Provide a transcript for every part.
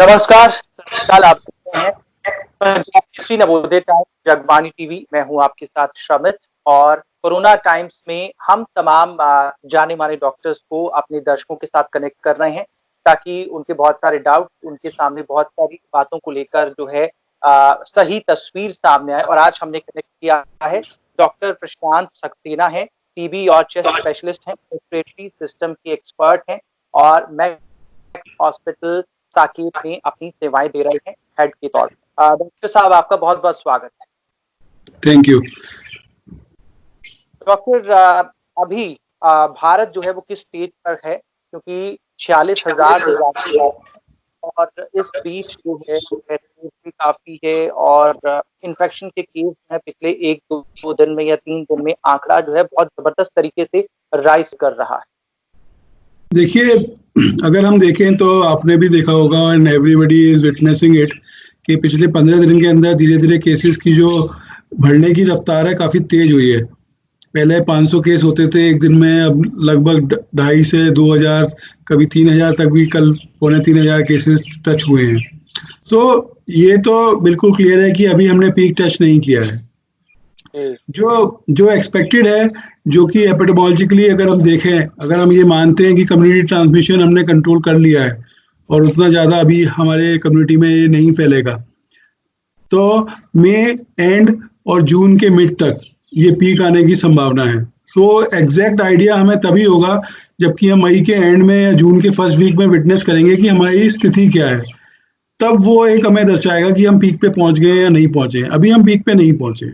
नमस्कार, सत आप सुन रहे हैं पंजाब केसरी नवोदय टाइम्स जगबानी टीवी। मैं हूं आपके साथ श्रमित और कोरोना टाइम्स में हम तमाम जाने माने डॉक्टर्स को अपने दर्शकों के साथ कनेक्ट कर रहे हैं ताकि उनके बहुत सारे डाउट, उनके सामने बहुत सारी बातों को लेकर जो है सही तस्वीर सामने आए। और आज हमने कनेक्ट किया है डॉक्टर प्रशांत सक्सेना है, टीबी और चेस्ट स्पेशलिस्ट हैं, रेस्पिरेटरी सिस्टम के एक्सपर्ट हैं और मैं हॉस्पिटल साकेत में अपनी सेवाएं दे रहे हैं हेड के तौर पर। डॉक्टर साहब, आपका बहुत बहुत स्वागत है। Thank you doctor. अभी भारत जो है वो किस स्टेज पर है, क्योंकि 46,000 और इस बीच जो है भी काफी है और इन्फेक्शन के केस है पिछले 1-2 दिन में या 3 दिन में आंकड़ा जो है बहुत जबरदस्त तरीके से राइज कर रहा है। देखिए, अगर हम देखें तो आपने भी देखा होगा and everybody is witnessing it कि पिछले 15 दिन के अंदर धीरे धीरे केसेस की जो बढ़ने की रफ्तार है काफ़ी तेज हुई है। पहले 500 केस होते थे एक दिन में, अब लगभग 2.5 से 2,000, कभी 3,000 तक भी, कल 2,500 केसेस टच हुए हैं। तो ये तो बिल्कुल क्लियर है कि अभी हमने पीक टच नहीं किया है। जो जो एक्सपेक्टेड है, जो कि एपिडेमोलॉजिकली अगर हम देखें, अगर हम ये मानते हैं कि कम्युनिटी ट्रांसमिशन हमने कंट्रोल कर लिया है और उतना ज़्यादा अभी हमारे कम्युनिटी में ये नहीं फैलेगा, तो मई एंड और जून के मिड तक ये पीक आने की संभावना है। सो एग्जैक्ट आइडिया हमें तभी होगा जबकि हम मई के एंड में या जून के फर्स्ट वीक में विटनेस करेंगे कि हमारी स्थिति क्या है। तब वो एक हमें दर्शाएगा कि हम पीक पे पहुंच गए या नहीं पहुंचे। अभी हम पीक पे नहीं पहुंचे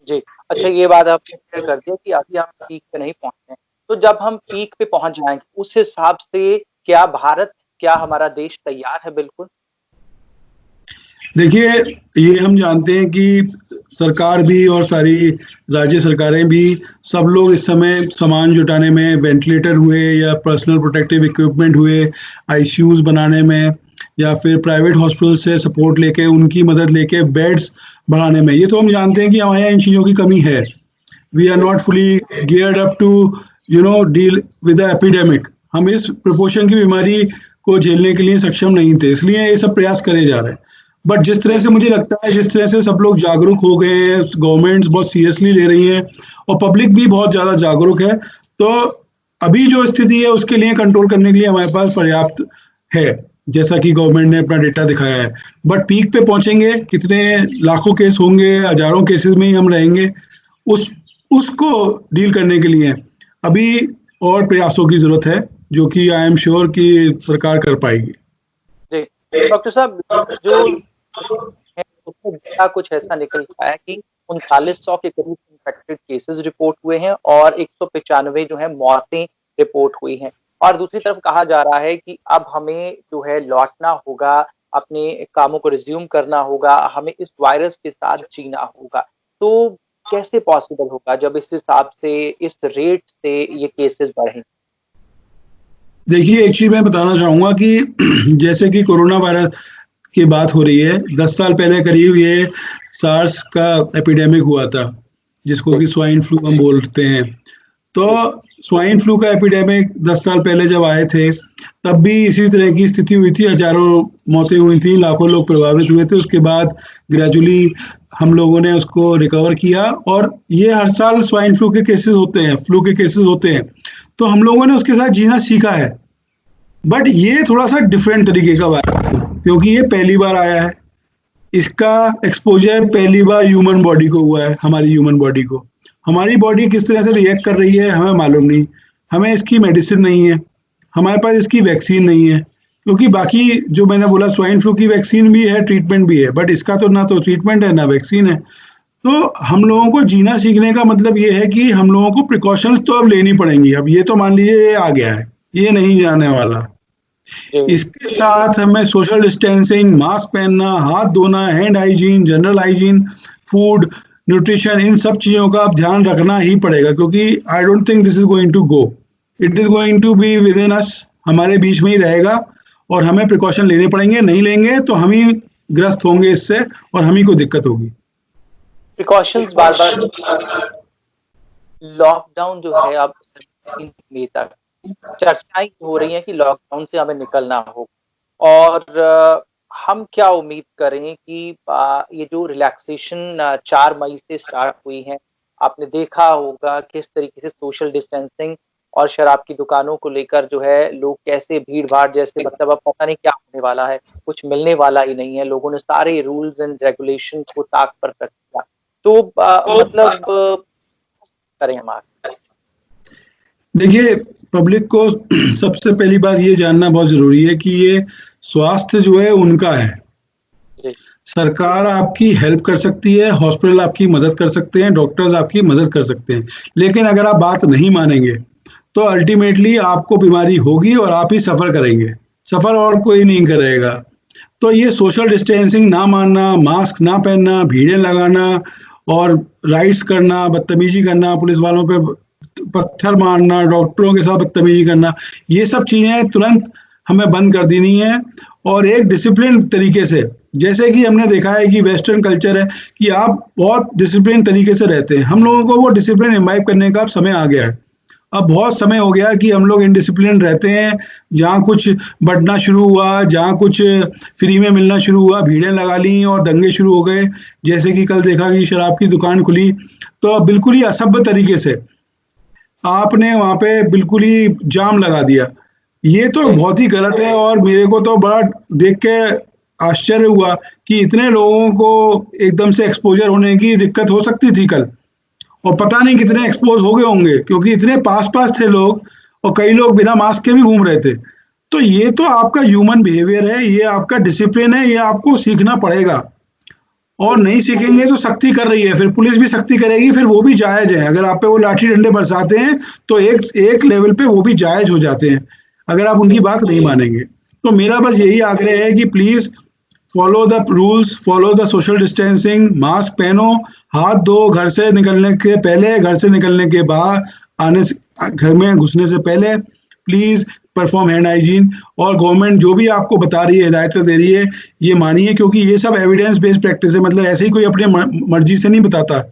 जी, अच्छा, ये बात आपने क्लियर कर दिया कि अभी हम पीक पे नहीं पहुंचे हैं। तो जब हम पीक पे पहुंच जाएंगे उस हिसाब से क्या भारत, क्या हमारा देश तैयार है? बिल्कुल। देखिए, ये हम जानते हैं कि सरकार भी और सारी राज्य सरकारें भी, सब लोग इस समय सामान जुटाने में, वेंटिलेटर हुए या पर्सनल प्रोटेक्टिव इक्विपमेंट हुए, आईसीयूज बनाने में या फिर प्राइवेट हॉस्पिटल से सपोर्ट लेके, उनकी मदद लेके बेड्स बढ़ाने में, ये तो हम जानते हैं कि हमारे यहाँ इन चीज़ों की कमी है। We are not fully geared up to deal with the epidemic. हम इस प्रोपोर्शन की बीमारी को झेलने के लिए सक्षम नहीं थे, इसलिए ये सब प्रयास करे जा रहे हैं। बट जिस तरह से मुझे लगता है, जिस तरह से सब लोग जागरूक हो गए हैं, गवर्नमेंट्स बहुत सीरियसली ले रही हैं और पब्लिक भी बहुत ज़्यादा जागरूक है, तो अभी जो स्थिति है उसके लिए कंट्रोल करने के लिए हमारे पास पर्याप्त है, जैसा कि गवर्नमेंट ने अपना डेटा दिखाया है। बट पीक पे पहुंचेंगे, कितने लाखों केस होंगे, हजारों केसेस में ही हम रहेंगे, उसको डील करने के लिए अभी और प्रयासों की जरूरत है, जो कि आई एम श्योर कि सरकार कर पाएगी। जी डॉक्टर साहब, जो है उसमें डेटा कुछ ऐसा निकल आया कि 3900 के करीब इन्फेक्टेड केसेस रिपोर्ट हुए हैं और 195 जो है मौतें रिपोर्ट हुई हैं। और दूसरी तरफ कहा जा रहा है कि अब हमें जो है लौटना होगा, अपने कामों को रिज्यूम करना होगा, हमें इस वायरस के साथ जीना होगा। तो कैसे पॉसिबल होगा जब इस हिसाब से, इस रेट से ये केसेस बढ़े? देखिए, एक चीज मैं बताना चाहूंगा कि जैसे कि कोरोना वायरस की बात हो रही है, 10 साल पहले करीब ये सार्स का एपिडेमिक हुआ था, जिसको कि स्वाइन फ्लू हम बोलते हैं। तो स्वाइन फ्लू का एपिडेमिक 10 साल पहले जब आए थे, तब भी इसी तरह की स्थिति हुई थी, हजारों मौतें हुई थी, लाखों लोग प्रभावित हुए थे। उसके बाद ग्रेजुअली हम लोगों ने उसको रिकवर किया और ये हर साल स्वाइन फ्लू के केसेस होते हैं, फ्लू के केसेस होते हैं, तो हम लोगों ने उसके साथ जीना सीखा है। बट ये थोड़ा सा डिफरेंट तरीके का वायरस है, क्योंकि ये पहली बार आया है, इसका एक्सपोजर पहली बार ह्यूमन बॉडी को हुआ है, हमारी ह्यूमन बॉडी को। हमारी बॉडी किस तरह से रिएक्ट कर रही है हमें मालूम नहीं, हमें इसकी मेडिसिन नहीं है, हमारे पास इसकी वैक्सीन नहीं है। क्योंकि बाकी जो मैंने बोला, स्वाइन फ्लू की वैक्सीन भी है, ट्रीटमेंट भी है, बट इसका तो ना तो ट्रीटमेंट है ना वैक्सीन है। तो हम लोगों को जीना सीखने का मतलब ये है कि हम लोगों को प्रिकॉशंस तो अब लेनी पड़ेंगी। अब ये तो मान लीजिए ये आ गया है, ये नहीं जाने वाला। इसके साथ हमें सोशल डिस्टेंसिंग, मास्क पहनना, हाथ धोना, hand hygiene, general hygiene, food, nutrition, इन सब चीज़ों का अब ध्यान रखना ही पड़ेगा, क्योंकि I don't think this is going to go, it is going to be within us, हमारे बीच में ही रहेगा और हमें प्रिकॉशन लेने पड़ेंगे। नहीं लेंगे तो हम ही ग्रस्त होंगे इससे और हम ही को दिक्कत होगी। प्रिकॉशंस बार बार, लॉकडाउन जो है अब मई तक चर्चाएं हो रही हैं कि लॉकडाउन से हमें निकलना होगा, और हम क्या उम्मीद करें कि ये जो रिलैक्सेशन 4 मई से स्टार्ट हुई है, आपने देखा होगा किस तरीके से सोशल डिस्टेंसिंग और शराब की दुकानों को लेकर जो है लोग कैसे भीड़-भाड़ जैसे मतलब अब पता नहीं क्या होने वाला है, कुछ मिलने वाला ही नहीं है, लोगों ने सारे रूल्स एंड रेगुलेशन को ताक पर रख दिया। तो मतलब करें हम आगे? देखिए, पब्लिक को सबसे पहली बात ये जानना बहुत ज़रूरी है कि ये स्वास्थ्य जो है उनका है। जी। सरकार आपकी हेल्प कर सकती है, हॉस्पिटल आपकी मदद कर सकते हैं, डॉक्टर्स आपकी मदद कर सकते हैं। लेकिन अगर आप बात नहीं मानेंगे, तो अल्टीमेटली आपको बीमारी होगी और आप ही सफ़र करेंगे। सफ़र और कोई नहीं करेगा। तो ये सोशल डिस्टेंसिंग ना मानना, मास्क ना पहनना, भीड़ें लगाना और राइड्स करना, बदतमीज़ी करना, पुलिस वालों पे पत्थर मारना, डॉक्टरों के साथ बदतमीज़ी करना, ये सब चीज़ें तुरंत हमें बंद कर देनी है और एक डिसिप्लिन तरीके से, जैसे कि हमने देखा है कि वेस्टर्न कल्चर है कि आप बहुत डिसिप्लिन तरीके से रहते हैं। हम लोगों को वो डिसिप्लिन इम्बाइब करने का अब समय आ गया है। अब बहुत समय हो गया कि हम लोग इनडिसिप्लिन रहते हैं। जहाँ कुछ बढ़ना शुरू हुआ, जहाँ कुछ फ्री में मिलना शुरू हुआ, भीड़ें लगा ली और दंगे शुरू हो गए। जैसे कि कल देखा कि शराब की दुकान खुली, तो बिल्कुल ही असभ्य तरीके से आपने वहाँ पे बिल्कुल ही जाम लगा दिया। ये तो बहुत ही गलत है और मेरे को तो बड़ा देख के आश्चर्य हुआ कि इतने लोगों को एकदम से एक्सपोज़र होने की दिक्कत हो सकती थी कल। और पता नहीं कितने एक्सपोज हो गए होंगे क्योंकि इतने पास-पास थे लोग और कई लोग बिना मास्क के भी घूम रहे थे। तो ये तो आपका ह्यूमन बिहेवियर है, ये आपका डिसिप्लिन है, ये आपको सीखना पड़ेगा। और नहीं सीखेंगे तो सख्ती कर रही है, फिर पुलिस भी सख्ती करेगी, फिर वो भी जायज़ है। अगर आप पे वो लाठी डंडे बरसाते हैं, तो एक लेवल पे वो भी जायज़ हो जाते हैं, अगर आप उनकी बात नहीं मानेंगे। तो मेरा बस यही आग्रह है कि please follow the rules, follow the social distancing, mask पहनो, हाथ धो घर से निकलने के पहले, घर से निकलने के बाद, आने से घर में घुसने से पहले, प्लीज़ परफॉर्म हैंड हाइजीन। और गवर्नमेंट जो भी आपको बता रही है, हिदायतें दे रही है, ये मानिए क्योंकि ये सब एविडेंस बेस्ड प्रैक्टिस है। मतलब ऐसे ही कोई अपने मर्जी से नहीं बताता।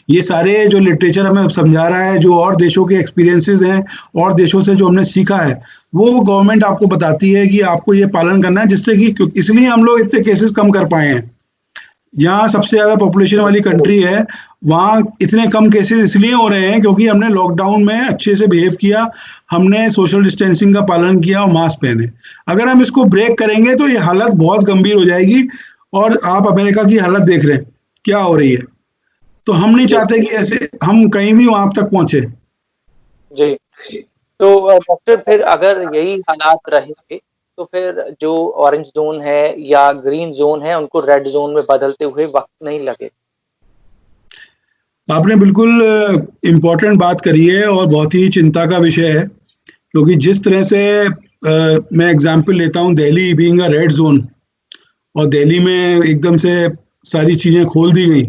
ये सारे जो लिटरेचर हमें समझा रहा है, जो और देशों के एक्सपीरियंसेस हैं और देशों से जो हमने सीखा है, वो गवर्नमेंट आपको बताती है कि आपको ये पालन करना है, जिससे कि इसलिए हम लोग इतने केसेस कम कर पाए हैं। जहाँ सबसे ज़्यादा पॉपुलेशन वाली कंट्री है, वहाँ इतने कम केसेस इसलिए हो रहे हैं क्योंकि हमने लॉकडाउन में अच्छे से बिहेव किया, हमने सोशल डिस्टेंसिंग का पालन किया और मास्क पहने। अगर हम इसको ब्रेक करेंगे तो ये हालत बहुत गंभीर हो जाएगी और आप अमेरिका की हालत देख रहे हैं, क्या हो रही है। तो हम नहीं चाहते कि ऐसे हम कहीं भी वहाँ तक पहुँचे। जी। तो डॉक्टर फिर अगर यही हालात रहेंगे, तो फिर जो ऑरेंज ज़ोन है या ग्रीन ज़ोन है, उनको रेड ज़ोन में बदलते हुए वक़्त नहीं लगे? आपने बिल्कुल इम्पोर्टेंट बात करी है और बहुत ही चिंता का विषय है, क्योंकि जिस तरह से मैं एग्जांपल लेता हूँ Delhi being a red zone और दिल्ली में एकदम से सारी चीज़ें खोल दी गई।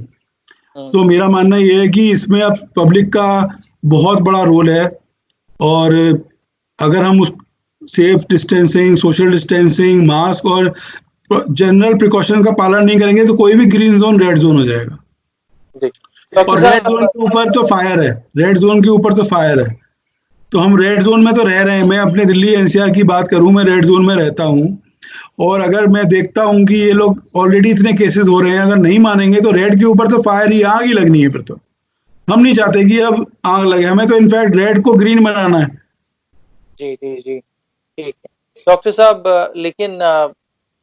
तो मेरा मानना ये है कि इसमें अब पब्लिक का बहुत बड़ा रोल है और अगर हम उस safe distancing, social distancing, mask और जनरल प्रिकॉशन का पालन नहीं करेंगे तो कोई भी ग्रीन जोन रेड जोन हो जाएगा। जी। और रेड जोन के ऊपर तो फायर है, रेड जोन के ऊपर तो फायर है। तो हम रेड जोन में तो रह रहे हैं। मैं अपने दिल्ली एनसीआर की बात करूं, मैं रेड जोन में रहता हूं और अगर मैं देखता हूं कि ये लोग ऑलरेडी इतने केसेस हो रहे हैं, अगर नहीं मानेंगे तो रेड के ऊपर तो फायर ही, आग ही लगनी है। फिर तो हम नहीं चाहते कि अब आग लगे, हमें तो इनफैक्ट रेड को ग्रीन बनाना है। जी जी जी, ठीक है डॉक्टर साहब। लेकिन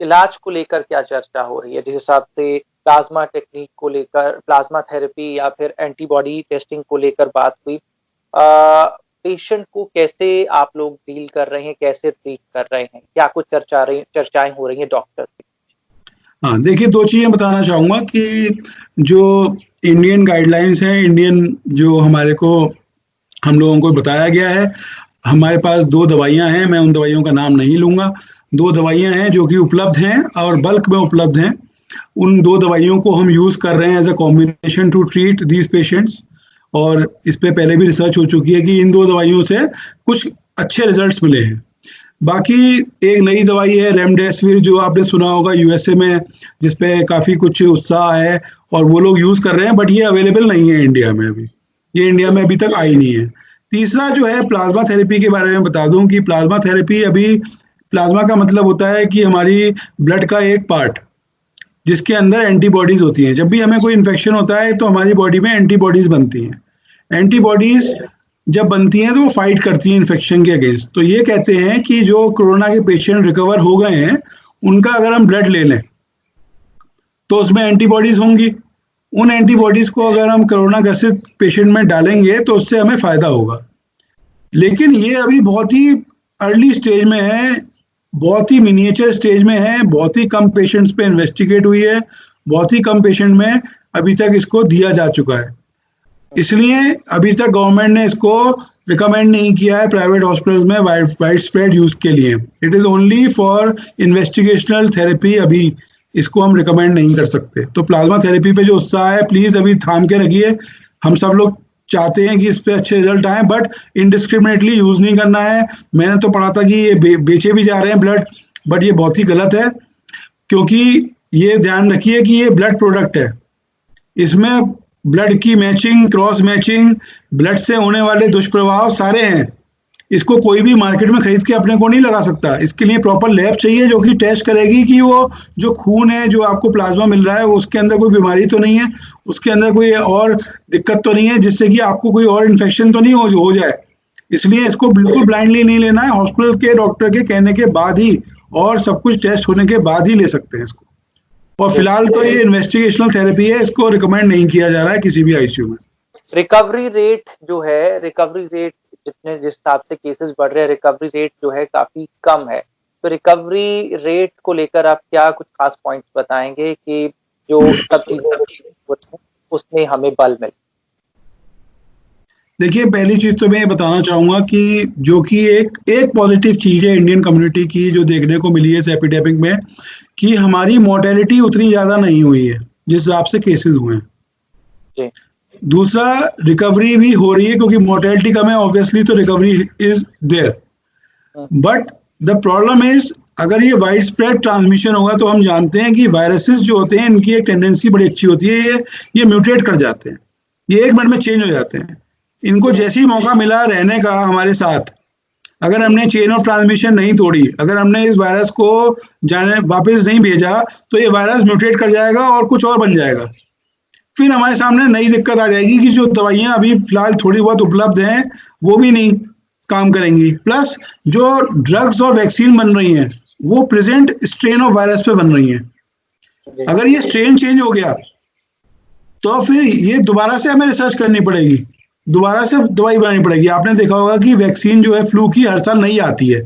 इलाज को लेकर क्या चर्चा हो रही है? जिस हिसाब से प्लाज्मा टेक्निक को लेकर, प्लाज्मा थेरेपी या फिर एंटीबॉडी टेस्टिंग को लेकर बात हुई, पेशेंट को कैसे आप लोग डील कर रहे हैं, कैसे ट्रीट कर रहे हैं, क्या कुछ चर्चाएं हो रही हैं डॉक्टर से? हाँ, देखिए 2 चीज़ें बताना चाहूँगा कि जो इंडियन गाइडलाइंस हैं, इंडियन जो हमारे को हम लोगों को बताया गया है, हमारे पास 2 दवाइयाँ हैं, मैं उन दवाइयों का नाम नहीं लूँगा। 2 दवाइयाँ हैं जो कि उपलब्ध हैं और बल्क में उपलब्ध हैं। उन 2 दवाइयों को हम यूज़ कर रहे हैं as a combination to treat these patients और इस पे पहले भी रिसर्च हो चुकी है कि इन 2 दवाइयों से कुछ अच्छे रिजल्ट्स मिले हैं। बाकी एक नई दवाई है रेमडेसिविर, जो आपने सुना होगा यूएसए में, जिस पे काफ़ी कुछ उत्साह है और वो लोग यूज़ कर रहे हैं, बट ये अवेलेबल नहीं है इंडिया में अभी। ये इंडिया में अभी तक आई नहीं है। तीसरा जो है प्लाज्मा थेरेपी के बारे में बता दूं कि प्लाज्मा थेरेपी अभी प्लाज्मा का मतलब होता है कि हमारी ब्लड का एक पार्ट जिसके अंदर एंटीबॉडीज होती हैं। जब भी हमें कोई इन्फेक्शन होता है तो हमारी बॉडी में एंटीबॉडीज बनती हैं। एंटीबॉडीज जब बनती हैं तो वो फाइट करती हैं इन्फेक्शन के अगेंस्ट। तो ये कहते हैं कि जो कोरोना के पेशेंट रिकवर हो गए हैं उनका अगर हम ब्लड ले लें तो उसमें एंटीबॉडीज होंगी। उन एंटीबॉडीज को अगर हम कोरोना ग्रसित पेशेंट में डालेंगे तो उससे हमें फायदा होगा। लेकिन ये अभी बहुत ही अर्ली स्टेज में है, बहुत ही मिनिएचर स्टेज में है, बहुत ही कम पेशेंट्स पे इन्वेस्टिगेट हुई है, बहुत ही कम पेशेंट में अभी तक इसको दिया जा चुका है। इसलिए अभी तक गवर्नमेंट ने इसको रिकमेंड नहीं किया है प्राइवेट हॉस्पिटल्स में वाइड स्प्रेड यूज के लिए। It is only for investigational therapy, अभी इसको हम रिकमेंड नहीं कर सकते। तो प्लाज्मा थेरेपी पे जो उत्साह है प्लीज अभी थाम के रखिए। हम सब लोग चाहते हैं कि इस पे अच्छे रिजल्ट आए, बट इनडिस्क्रिमिनेटली यूज नहीं करना है। मैंने तो पढ़ा था कि ये बेचे भी जा रहे हैं ब्लड, बट ये बहुत ही गलत है, क्योंकि ये ध्यान रखिए कि ये ब्लड प्रोडक्ट है। इसमें ब्लड की मैचिंग, क्रॉस मैचिंग, ब्लड से होने वाले दुष्प्रभाव सारे हैं। इसको कोई भी मार्केट में खरीद के अपने को नहीं लगा सकता। इसके लिए प्रॉपर लैब चाहिए जो कि टेस्ट करेगी कि वो जो खून है, जो आपको प्लाज्मा मिल रहा है, उसके अंदर कोई बीमारी तो नहीं है, उसके अंदर कोई और दिक्कत तो नहीं है जिससे कि आपको कोई और इन्फेक्शन तो नहीं हो जाए। इसलिए इसको बिल्कुल ब्लाइंडली नहीं लेना है। हॉस्पिटल के डॉक्टर के कहने के बाद ही और सब कुछ टेस्ट होने के बाद ही ले सकते हैं इसको। और फिलहाल तो ये इन्वेस्टिगेशनल थेरेपी है, इसको रिकमेंड नहीं किया जा रहा है किसी भी आईसीयू में। रिकवरी रेट जो है, रिकवरी रेट जिस हिसाब से केसेस बढ़ रहे हैं, रिकवरी रेट जो है काफी कम है। तो रिकवरी रेट को लेकर आप क्या कुछ खास पॉइंट्स बताएंगे कि जो सब चीजें उसमें हमें बल मिले? देखिए, पहली चीज तो मैं ये बताना चाहूंगा कि जो कि एक पॉजिटिव चीज है इंडियन कम्युनिटी की जो देखने को मिली है इस एपिडेमिक में, कि हमारी मोर्टेलिटी उतनी ज्यादा नहीं हुई है जिस हिसाब से केसेस हुए हैं। दूसरा, रिकवरी भी हो रही है क्योंकि मोर्टेलिटी कम है, ऑब्वियसली, तो recovery is there. But the problem is, अगर ये वाइड स्प्रेड ट्रांसमिशन होगा तो हम जानते हैं कि वायरसेस जो होते हैं इनकी एक टेंडेंसी बड़ी अच्छी होती है, ये म्यूटेट कर जाते हैं, ये एक मिनट में चेंज हो जाते हैं। इनको जैसे ही मौका मिला रहने का हमारे साथ, अगर हमने चेन ऑफ ट्रांसमिशन नहीं तोड़ी, अगर हमने इस वायरस को वापस नहीं भेजा, तो ये वायरस म्यूटेट कर जाएगा और कुछ और बन जाएगा। फिर हमारे सामने नई दिक्कत आ जाएगी कि जो दवाइयां अभी फिलहाल थोड़ी बहुत उपलब्ध हैं वो भी नहीं काम करेंगी। प्लस जो ड्रग्स और वैक्सीन बन रही हैं वो प्रेजेंट स्ट्रेन ऑफ वायरस पे बन रही हैं। अगर ये स्ट्रेन चेंज हो गया तो फिर ये दोबारा से हमें रिसर्च करनी पड़ेगी, दोबारा से दवाई बनानी पड़ेगी। आपने देखा होगा कि वैक्सीन जो है फ्लू की हर साल नहीं आती है।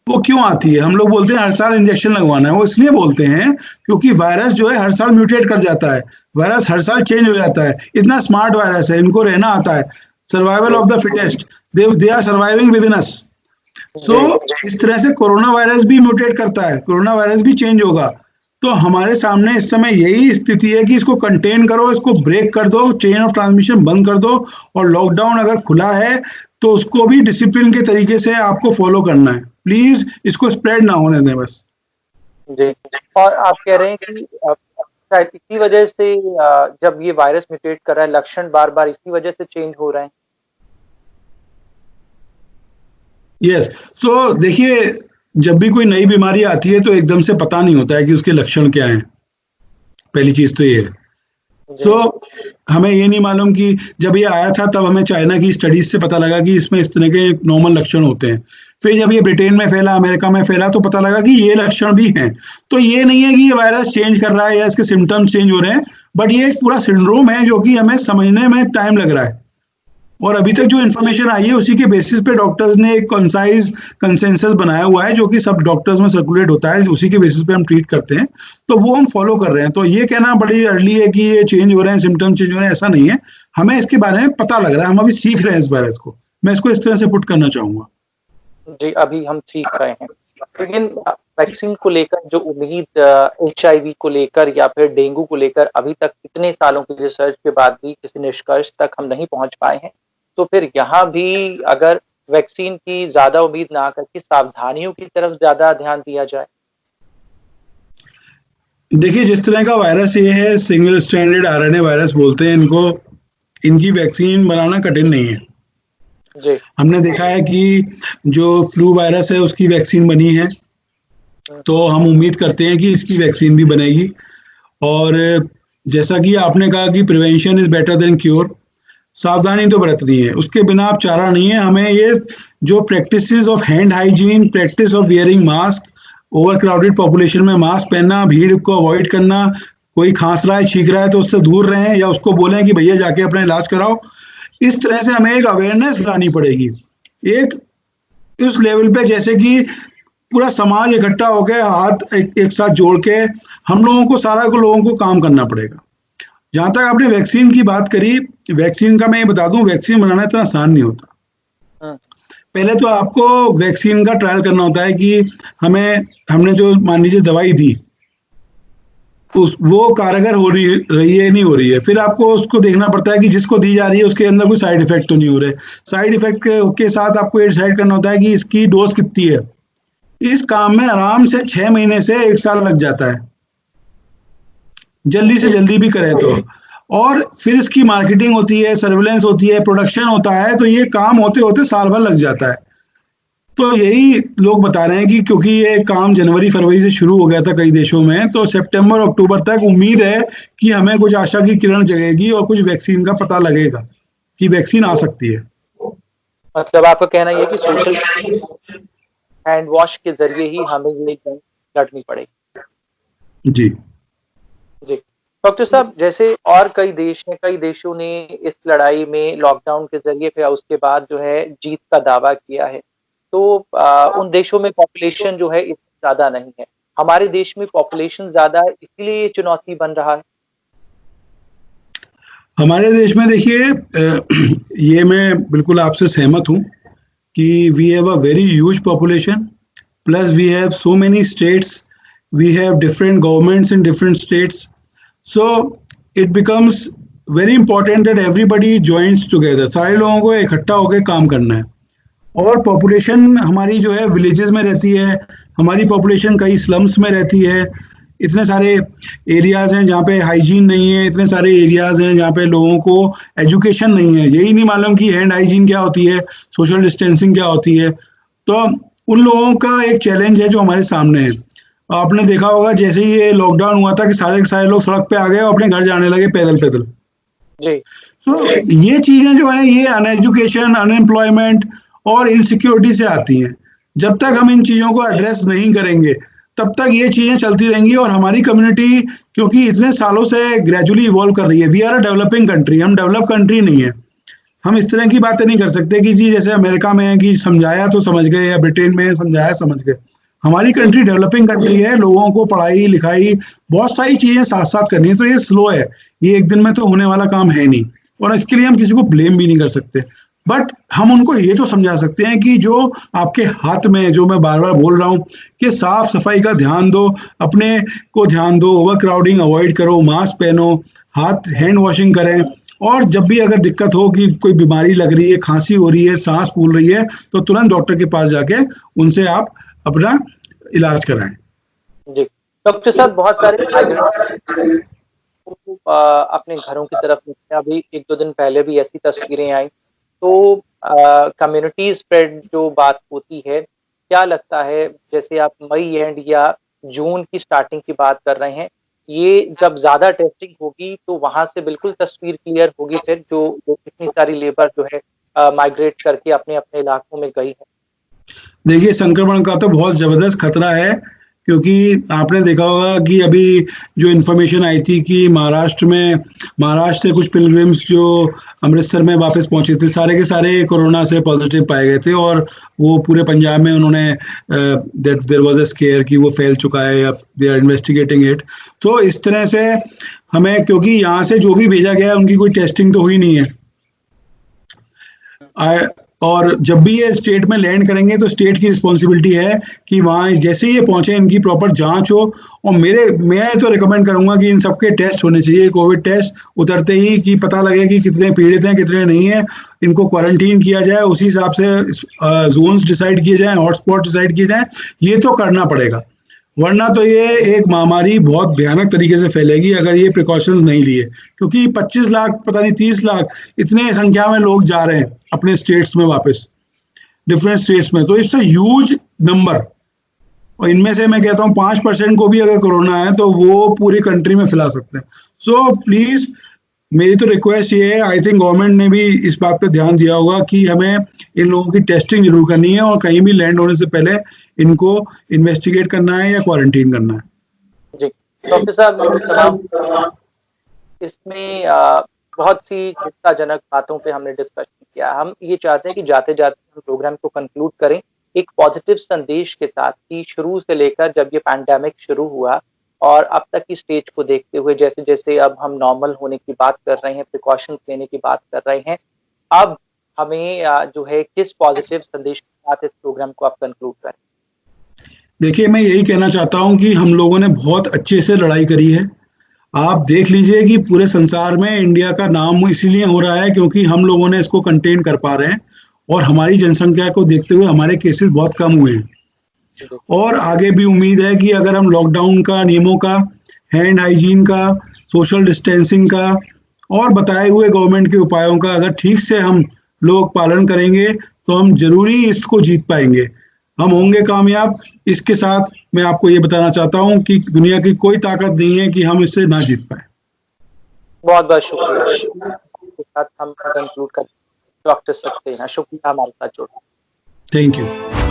वो क्यों आती है? हम लोग बोलते हैं हर साल इंजेक्शन लगवाना है, वो इसलिए बोलते हैं क्योंकि वायरस जो है हर साल म्यूटेट कर जाता है, वायरस हर साल चेंज हो जाता है। इतना स्मार्ट वायरस है, इनको रहना आता है, survival of the fittest, they are surviving within us. So इस तरह से कोरोना वायरस भी म्यूटेट करता है, कोरोना वायरस भी चेंज होगा। तो हमारे सामने इस समय यही स्थिति है कि इसको कंटेन करो, इसको ब्रेक कर दो, चेन ऑफ ट्रांसमिशन बंद कर दो, और लॉकडाउन अगर खुला है तो उसको भी डिसिप्लिन के तरीके से आपको फॉलो करना है। प्लीज इसको स्प्रेड ना होने दें बस। जी, और आप कह रहे हैं कि शायद इसी वजह से जब ये वायरस म्यूटेट कर रहा है, लक्षण बार बार इसी वजह से चेंज हो रहे हैं। यस, सो देखिए, जब भी कोई नई बीमारी आती है तो एकदम से पता नहीं होता है कि उसके लक्षण क्या हैं। पहली चीज तो ये है। सो हमें ये नहीं मालूम कि जब ये आया था तब हमें चाइना की स्टडीज से पता लगा कि इसमें इस तरह के नॉर्मल लक्षण होते हैं। फिर जब ये ब्रिटेन में फैला, अमेरिका में फैला, तो पता लगा कि ये लक्षण भी हैं। तो ये नहीं है कि ये वायरस चेंज कर रहा है या इसके सिम्टम्स चेंज हो रहे हैं, बट ये एक पूरा सिंड्रोम है जो कि हमें समझने में टाइम लग रहा है। और अभी तक जो इन्फॉर्मेशन आई है उसी के बेसिस पे डॉक्टर्स ने एक कंसाइज कंसेंसस बनाया हुआ है जो कि सब डॉक्टर्स में सर्कुलेट होता है, उसी के बेसिस पे हम ट्रीट करते हैं, तो वो हम फॉलो कर रहे हैं। तो ये कहना बड़ी अर्ली है कि ये चेंज हो रहे हैं, सिम्टम चेंज हो रहे हैं, ऐसा नहीं है। हमें इसके बारे में पता लग रहा है, हम अभी सीख रहे हैं इस वायरस को। मैं इसको इस तरह से पुट करना चाहूंगा। जी, अभी हम सीख रहे हैं। लेकिन वैक्सीन को लेकर जो उम्मीद HIV को लेकर या फिर डेंगू को लेकर अभी तक इतने सालों की रिसर्च के बाद भी किसी निष्कर्ष तक हम नहीं पहुंच पाए हैं, तो फिर यहाँ भी अगर वैक्सीन की ज्यादा उम्मीद ना करके सावधानियों की तरफ ज्यादा ध्यान दिया जाए। देखिए, जिस तरह का वायरस ये है, सिंगल स्ट्रैंडेड RNA वायरस बोलते हैं इनको, इनकी वैक्सीन बनाना कठिन नहीं है। जी। हमने देखा है कि जो फ्लू वायरस है उसकी वैक्सीन बनी है, तो हम उम्मीद करते हैं कि इसकी वैक्सीन भी बनेगी। और जैसा कि आपने कहा कि prevention is better than cure, सावधानी तो बरतनी है, उसके बिना आप चारा नहीं है। हमें ये जो practices of hand hygiene, practice of wearing mask, over crowded population में मास्क पहनना, भीड़ को अवॉइड करना, कोई खांस रहा है छींक रहा है तो उससे दूर रहें या उसको बोलें कि भैया जाके अपना इलाज कराओ। इस तरह से हमें एक अवेयरनेस लानी पड़ेगी, एक उस लेवल पे जैसे कि पूरा समाज इकट्ठा होकर हाथ एक साथ जोड़ के हम लोगों को लोगों को काम करना पड़ेगा। जहां तक आपने वैक्सीन की बात करी, वैक्सीन का मैं ये बता दूं, वैक्सीन बनाना इतना आसान नहीं होता। पहले तो आपको वैक्सीन का ट्रायल करना होता है कि हमने जो मान लीजिए दवाई दी वो कारगर हो रही है नहीं हो रही है, फिर आपको उसको देखना पड़ता है कि जिसको दी जा रही है उसके अंदर कोई साइड इफेक्ट तो नहीं हो रहे। साइड इफेक्ट के साथ आपको ये डिसाइड करना होता है कि इसकी डोज कितनी है। इस काम में आराम से 6 महीने से 1 साल लग जाता है, जल्दी से जल्दी भी करें तो। और फिर इसकी मार्केटिंग होती है, सर्विलेंस होती है, प्रोडक्शन होता है, तो ये काम होते होते साल भर लग जाता है। तो यही लोग बता रहे हैं कि क्योंकि ये काम जनवरी फरवरी से शुरू हो गया था कई देशों में, तो सितंबर अक्टूबर तक उम्मीद है कि हमें कुछ आशा की किरण जगेगी और कुछ वैक्सीन का पता लगेगा कि वैक्सीन आ सकती है। मतलब आपका कहना यह कि सोशल हैंड वॉश के जरिए ही हमें ये जंग लड़नी पड़ेगी। जी जी डॉक्टर साहब, जैसे और कई देश हैं, कई देशों ने इस लड़ाई में लॉकडाउन के जरिए फिर उसके बाद जो है जीत का दावा किया है, तो उन देशों में पॉपुलेशन जो है इतनी ज्यादा नहीं है। हमारे देश में पॉपुलेशन ज्यादा है, इसलिए ये चुनौती बन रहा है। हमारे देश में देखिए, ये मैं बिल्कुल आपसे सहमत हूँ कि we have a very huge population, plus we have so many states, we have different governments in different states, so it becomes very important that everybody joins together. सारे लोगों को इकट्ठा होकर काम करना है। और पॉपुलेशन हमारी जो है विलेजेस में रहती है, हमारी पॉपुलेशन कई स्लम्स में रहती है, इतने सारे एरियाज हैं जहाँ पे हाइजीन नहीं है, इतने सारे एरियाज हैं जहाँ पे लोगों को एजुकेशन नहीं है, यही नहीं मालूम कि हैंड हाइजीन क्या होती है, सोशल डिस्टेंसिंग क्या होती है। तो उन लोगों का एक चैलेंज है जो हमारे सामने है। आपने देखा होगा जैसे ही ये लॉकडाउन हुआ था कि सारे के सारे लोग सड़क पे आ गए और अपने घर जाने लगे पैदल पैदल। तो ये चीजें जो है ये अनएजुकेशन, अनएम्प्लॉयमेंट और इनसिक्योरिटी से आती हैं। जब तक हम इन चीजों को एड्रेस नहीं करेंगे तब तक ये चीजें चलती रहेंगी। और हमारी कम्युनिटी क्योंकि इतने सालों से ग्रेजुअली इवॉल्व कर रही है, we are a developing country, हम डेवलप कंट्री नहीं है। हम इस तरह की बातें नहीं कर सकते कि जी जैसे अमेरिका में है कि समझाया तो समझ गए, या ब्रिटेन में समझाया समझ गए। हमारी कंट्री डेवलपिंग कंट्री है, लोगों को पढ़ाई लिखाई बहुत सारी चीजें साथ साथ करनी है, तो ये स्लो है, ये एक दिन में तो होने वाला काम है नहीं, और इसके लिए हम किसी को ब्लेम भी नहीं कर सकते। बट हम उनको ये तो समझा सकते हैं कि जो आपके हाथ में, जो मैं बार बार बोल रहा हूँ कि साफ सफाई का ध्यान दो, अपने को ध्यान दो, ओवर क्राउडिंग अवॉइड करो, मास्क पहनो, हाथ हैंड वॉशिंग करें, और जब भी अगर दिक्कत हो कि कोई बीमारी लग रही है, खांसी हो रही है, सांस फूल रही है, तो तुरंत डॉक्टर के पास जाके उनसे आप अपना इलाज कराएं। जी डॉक्टर साहब, बहुत सारे अपने घरों की तरफ, अभी 1-2 दिन पहले भी ऐसी तस्वीरें आई, तो कम्युनिटी स्प्रेड जो बात होती है, क्या लगता है जैसे आप मई एंड या जून की स्टार्टिंग की बात कर रहे हैं, ये जब ज्यादा टेस्टिंग होगी तो वहां से बिल्कुल तस्वीर क्लियर होगी फिर जो इतनी सारी लेबर जो है माइग्रेट करके अपने अपने इलाकों में गई है। देखिए, संक्रमण का तो बहुत जबरदस्त खतरा है, क्योंकि आपने देखा होगा कि अभी जो इन्फॉर्मेशन आई थी कि महाराष्ट्र से कुछ पिलग्रिम्स जो अमृतसर में वापस पहुंचे थे, सारे के सारे कोरोना से पॉजिटिव पाए गए थे, और वो पूरे पंजाब में उन्होंने देयर वाज अ स्केयर कि वो फैल चुका है या दे आर इन्वेस्टिगेटिंग इट। तो इस तरह से हमें, क्योंकि यहाँ से जो भी भेजा गया है उनकी कोई टेस्टिंग तो हुई नहीं है, और जब भी ये स्टेट में लैंड करेंगे तो स्टेट की रिस्पॉन्सिबिलिटी है कि वहाँ जैसे ही ये पहुंचे इनकी प्रॉपर जांच हो। और मैं तो रिकमेंड करूंगा कि इन सबके टेस्ट होने चाहिए, कोविड टेस्ट उतरते ही, कि पता लगे कि कितने पीड़ित हैं कितने नहीं है, इनको क्वारंटीन किया जाए, उसी हिसाब से जोन्स डिसाइड किए जाए, हॉटस्पॉट डिसाइड किए जाए, ये तो करना पड़ेगा। वरना तो ये एक महामारी बहुत भयानक तरीके से फैलेगी अगर ये प्रिकॉशंस नहीं लिए, क्योंकि 25 लाख पता नहीं 30 लाख इतने संख्या में लोग जा रहे हैं अपने स्टेट्स में वापस, डिफरेंट स्टेट्स में, तो इट्स अ ह्यूज नंबर। और इनमें से मैं कहता हूँ 5% को भी अगर कोरोना है तो वो पूरी कंट्री में फैला सकते हैं। सो प्लीज मेरी तो रिक्वेस्ट ये है, आई थिंक गवर्नमेंट ने भी इस बात पे ध्यान दिया होगा कि हमें इन लोगों की टेस्टिंग जरूर करनी है और कहीं भी लैंड होने से पहले इनको इन्वेस्टिगेट करना है या क्वारंटीन करना है। जी डॉक्टर साहब, इसमें बहुत सी चिंताजनक बातों पे हमने डिस्कशन किया। हम ये चाहते हैं कि जाते जाते हम प्रोग्राम को कंक्लूड करें एक पॉजिटिव संदेश के साथ कि शुरू से लेकर जब ये पैंडेमिक शुरू हुआ और अब तक की स्टेज को देखते हुए जैसे जैसे अब हम नॉर्मल होने की बात कर रहे हैं, प्रिकॉशंस लेने की बात कर रहे हैं, अब हमें जो है किस पॉजिटिव संदेश के साथ इस प्रोग्राम को आप कंक्लूड करें? देखिए, मैं यही कहना चाहता हूं कि हम लोगों ने बहुत अच्छे से लड़ाई करी है। आप देख लीजिए कि पूरे संसार में इंडिया का नाम इसीलिए हो रहा है क्योंकि हम लोगों ने इसको कंटेन कर पा रहे हैं और हमारी जनसंख्या को देखते हुए हमारे केसेस बहुत कम हुए हैं। और आगे भी उम्मीद है कि अगर हम लॉकडाउन का नियमों का, हैंड हाइजीन का, सोशल डिस्टेंसिंग का और बताए हुए गवर्नमेंट के उपायों का अगर ठीक से हम लोग पालन करेंगे तो हम जरूरी इसको जीत पाएंगे, हम होंगे कामयाब। इसके साथ मैं आपको ये बताना चाहता हूं कि दुनिया की कोई ताकत नहीं है कि हम इससे ना जीत पाए। बहुत बहुत शुक्रिया। इसके साथ हम कंक्लूड करते हैं। डॉक्टर सक्सेना, शुक्रिया हमारे साथ जुड़ने। Thank you.